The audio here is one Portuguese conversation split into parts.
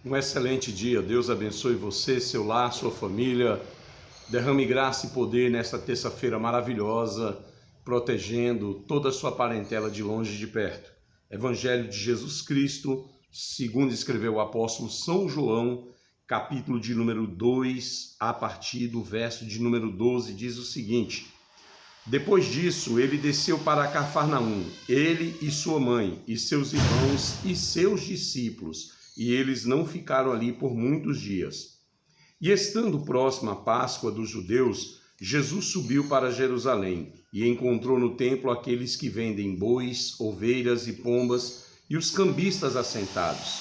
Um excelente dia. Deus abençoe você, seu lar, sua família. Derrame graça e poder nesta terça-feira maravilhosa, protegendo toda a sua parentela de longe e de perto. Evangelho de Jesus Cristo, segundo escreveu o apóstolo São João, capítulo de número 2, a partir do verso de número 12, diz o seguinte: Depois disso, ele desceu para Cafarnaum, ele e sua mãe, e seus irmãos e seus discípulos, e eles não ficaram ali por muitos dias. E estando próxima a Páscoa dos judeus, Jesus subiu para Jerusalém e encontrou no templo aqueles que vendem bois, ovelhas e pombas e os cambistas assentados.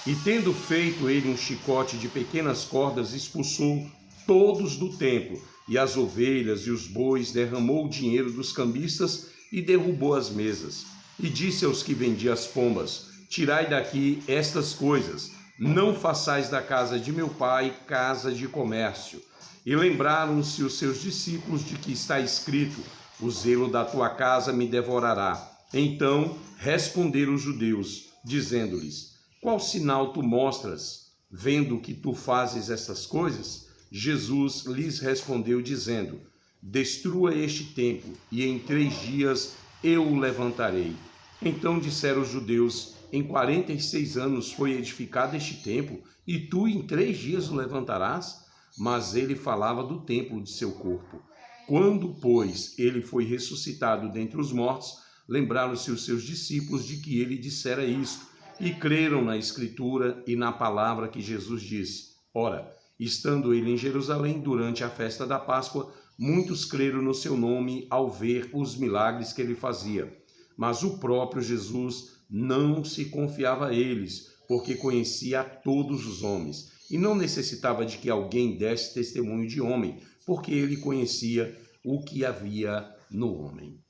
E tendo feito ele um chicote de pequenas cordas, expulsou todos do templo, e as ovelhas e os bois, derramou o dinheiro dos cambistas e derrubou as mesas. E disse aos que vendiam as pombas: Tirai daqui estas coisas, não façais da casa de meu pai casa de comércio. E lembraram-se os seus discípulos de que está escrito: O zelo da tua casa me devorará. Então responderam os judeus, dizendo-lhes: Qual sinal tu mostras, vendo que tu fazes estas coisas? Jesus lhes respondeu, dizendo: Destrua este templo, e em 3 dias eu o levantarei. Então disseram os judeus: Em 46 anos foi edificado este templo, e tu em 3 dias o levantarás? Mas ele falava do templo de seu corpo. Quando, pois, ele foi ressuscitado dentre os mortos, lembraram-se os seus discípulos de que ele dissera isto, e creram na Escritura e na palavra que Jesus disse. Ora, estando ele em Jerusalém durante a festa da Páscoa, muitos creram no seu nome ao ver os milagres que ele fazia. Mas o próprio Jesus não se confiava a eles, porque conhecia a todos os homens, e não necessitava de que alguém desse testemunho de homem, porque ele conhecia o que havia no homem.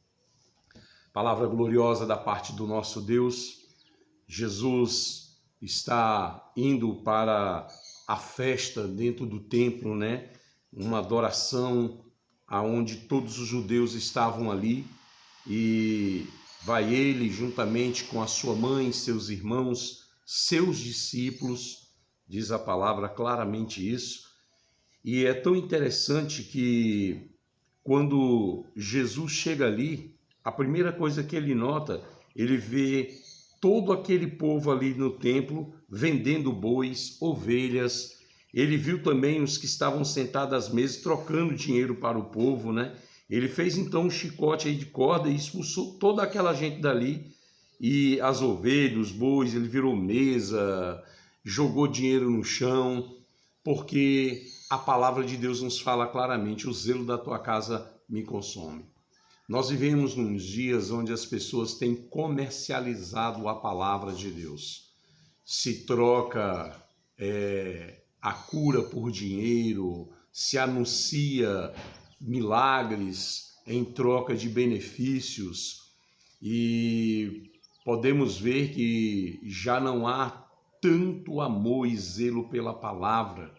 Palavra gloriosa da parte do nosso Deus. Jesus está indo para a festa dentro do templo, né? Uma adoração aonde todos os judeus estavam ali, e vai ele juntamente com a sua mãe, seus irmãos, seus discípulos, diz a palavra claramente isso. E é tão interessante que quando Jesus chega ali, a primeira coisa que ele nota, ele vê todo aquele povo ali no templo vendendo bois, ovelhas. Ele viu também os que estavam sentados às mesas trocando dinheiro para o povo, né? Ele fez então um chicote aí de corda e expulsou toda aquela gente dali, e as ovelhas, os bois, ele virou mesa, jogou dinheiro no chão, porque a palavra de Deus nos fala claramente: o zelo da tua casa me consome. Nós vivemos nos dias onde as pessoas têm comercializado a palavra de Deus. Se troca a cura por dinheiro, se anuncia milagres em troca de benefícios, e podemos ver que já não há tanto amor e zelo pela palavra.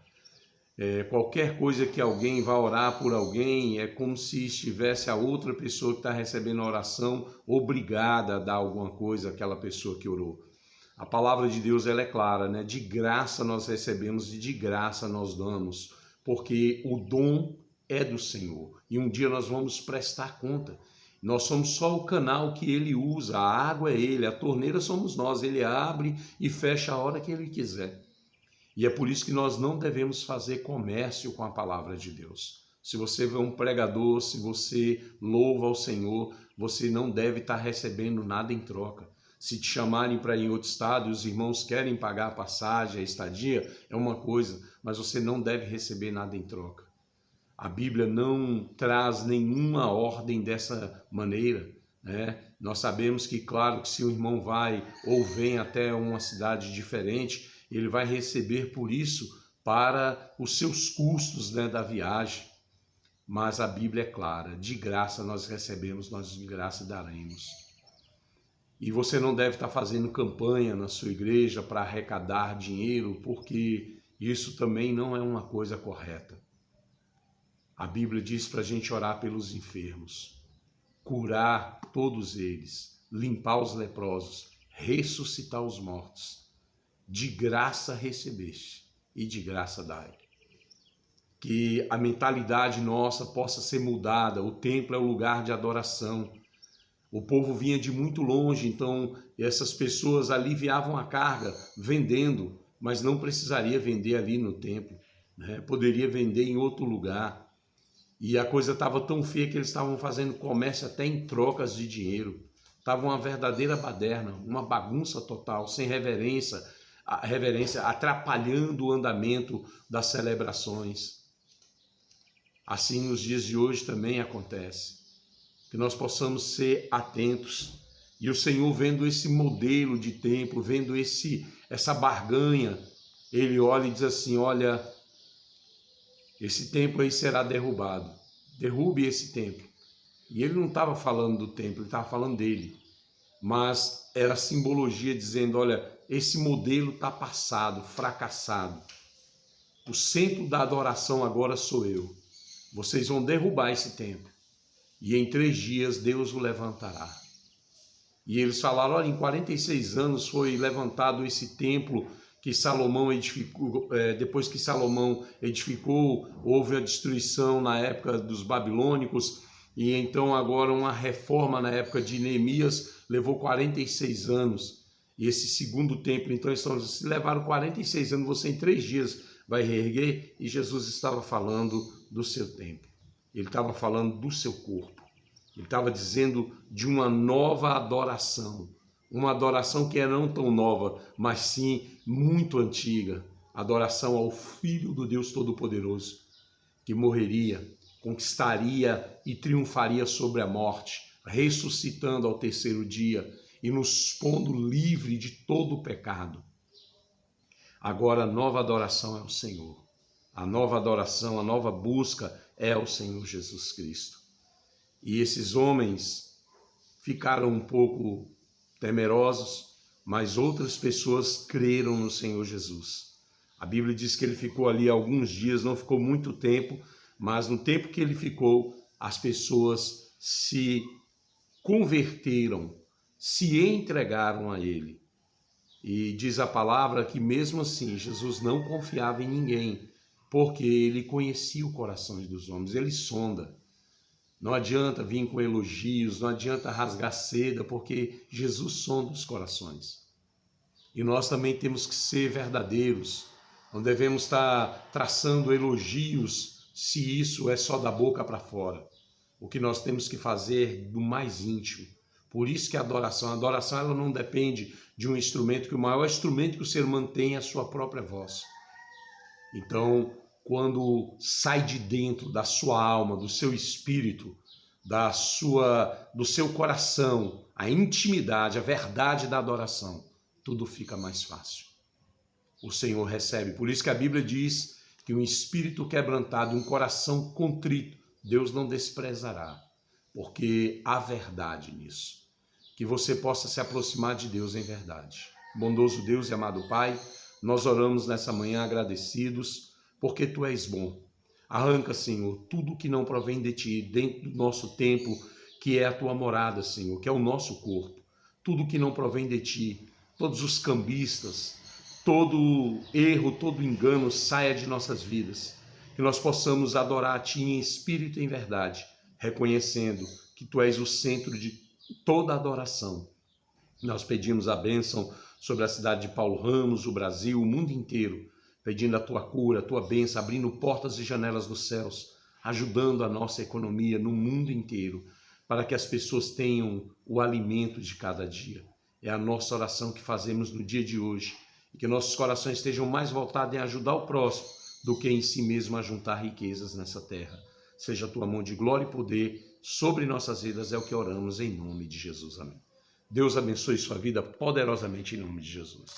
Qualquer coisa que alguém vá orar por alguém, é como se estivesse a outra pessoa que está recebendo a oração obrigada a dar alguma coisa àquela pessoa que orou. A palavra de Deus, ela é clara, né? De graça nós recebemos e de graça nós damos, porque o dom é do Senhor, e um dia nós vamos prestar conta. Nós somos só o canal que ele usa, a água é ele, a torneira somos nós, ele abre e fecha a hora que ele quiser. E é por isso que nós não devemos fazer comércio com a palavra de Deus. Se você vê um pregador, se você louva ao Senhor, você não deve estar recebendo nada em troca. Se te chamarem para ir em outro estado e os irmãos querem pagar a passagem, a estadia, é uma coisa, mas você não deve receber nada em troca. A Bíblia não traz nenhuma ordem dessa maneira, né? Nós sabemos que, claro, que se o irmão vai ou vem até uma cidade diferente, ele vai receber por isso para os seus custos, né, da viagem. Mas a Bíblia é clara: de graça nós recebemos, nós de graça daremos. E você não deve estar fazendo campanha na sua igreja para arrecadar dinheiro, porque isso também não é uma coisa correta. A Bíblia diz para a gente orar pelos enfermos, curar todos eles, limpar os leprosos, ressuscitar os mortos. de graça recebeste e de graça dai. Que a mentalidade nossa possa ser mudada. O templo é o lugar de adoração. O povo vinha de muito longe, então essas pessoas aliviavam a carga vendendo, mas não precisaria vender ali no templo, né? Poderia vender em outro lugar. E a coisa estava tão feia que eles estavam fazendo comércio até em trocas de dinheiro. Estava uma verdadeira baderna, uma bagunça total, sem reverência, atrapalhando o andamento das celebrações. Assim nos dias de hoje também acontece. Que nós possamos ser atentos. E o Senhor, vendo esse modelo de templo, vendo essa barganha, Ele olha e diz assim, olha, esse templo aí será derrubado. Derrube esse templo. E Ele não estava falando do templo, Ele estava falando dele. Mas era simbologia dizendo, olha, esse modelo está passado, fracassado. O centro da adoração agora sou eu. Vocês vão derrubar esse templo. E em 3 dias Deus o levantará. E eles falaram, olha, em 46 anos foi levantado esse templo que Salomão edificou. Depois que Salomão edificou, houve a destruição na época dos babilônicos. E então agora uma reforma na época de Neemias levou 46 anos. E esse segundo templo, então, se levaram 46 anos, você em 3 dias vai reerguer. E Jesus estava falando do seu templo. Ele estava falando do seu corpo. Ele estava dizendo de uma nova adoração. Uma adoração que é não tão nova, mas sim muito antiga. Adoração ao Filho do Deus Todo-Poderoso, que morreria, conquistaria e triunfaria sobre a morte, ressuscitando ao 3º dia e nos pondo livre de todo o pecado. Agora a nova adoração é o Senhor. A nova adoração, a nova busca é o Senhor Jesus Cristo. E esses homens ficaram um pouco temerosos, mas outras pessoas creram no Senhor Jesus. A Bíblia diz que ele ficou ali alguns dias, não ficou muito tempo, mas no tempo que ele ficou, as pessoas se converteram, se entregaram a ele. E diz a palavra que mesmo assim Jesus não confiava em ninguém, porque ele conhecia o coração dos homens, ele sonda. Não adianta vir com elogios, não adianta rasgar seda, porque Jesus sonda os corações. E nós também temos que ser verdadeiros, não devemos estar traçando elogios se isso é só da boca para fora. O que nós temos que fazer do mais íntimo. Por isso que a adoração ela não depende de um instrumento, que o maior instrumento que o ser humano tem é a sua própria voz. Então, quando sai de dentro da sua alma, do seu espírito, do seu coração, a intimidade, a verdade da adoração, tudo fica mais fácil. O Senhor recebe. Por isso que a Bíblia diz que um espírito quebrantado, um coração contrito, Deus não desprezará, porque há verdade nisso. Que você possa se aproximar de Deus em verdade. Bondoso Deus e amado Pai, nós oramos nessa manhã agradecidos, porque Tu és bom. Arranca, Senhor, tudo que não provém de Ti, dentro do nosso templo, que é a Tua morada, Senhor, que é o nosso corpo. Tudo que não provém de Ti, todos os cambistas, todo erro, todo engano saia de nossas vidas. Que nós possamos adorar a Ti em espírito e em verdade, reconhecendo que Tu és o centro de toda adoração. Nós pedimos a bênção sobre a cidade de Paulo Ramos, o Brasil, o mundo inteiro, pedindo a Tua cura, a Tua bênção, abrindo portas e janelas dos céus, ajudando a nossa economia no mundo inteiro, para que as pessoas tenham o alimento de cada dia. É a nossa oração que fazemos no dia de hoje, e que nossos corações estejam mais voltados em ajudar o próximo do que em si mesmo a juntar riquezas nessa terra. Seja a Tua mão de glória e poder sobre nossas vidas, é o que oramos em nome de Jesus. Amém. Deus abençoe sua vida poderosamente em nome de Jesus.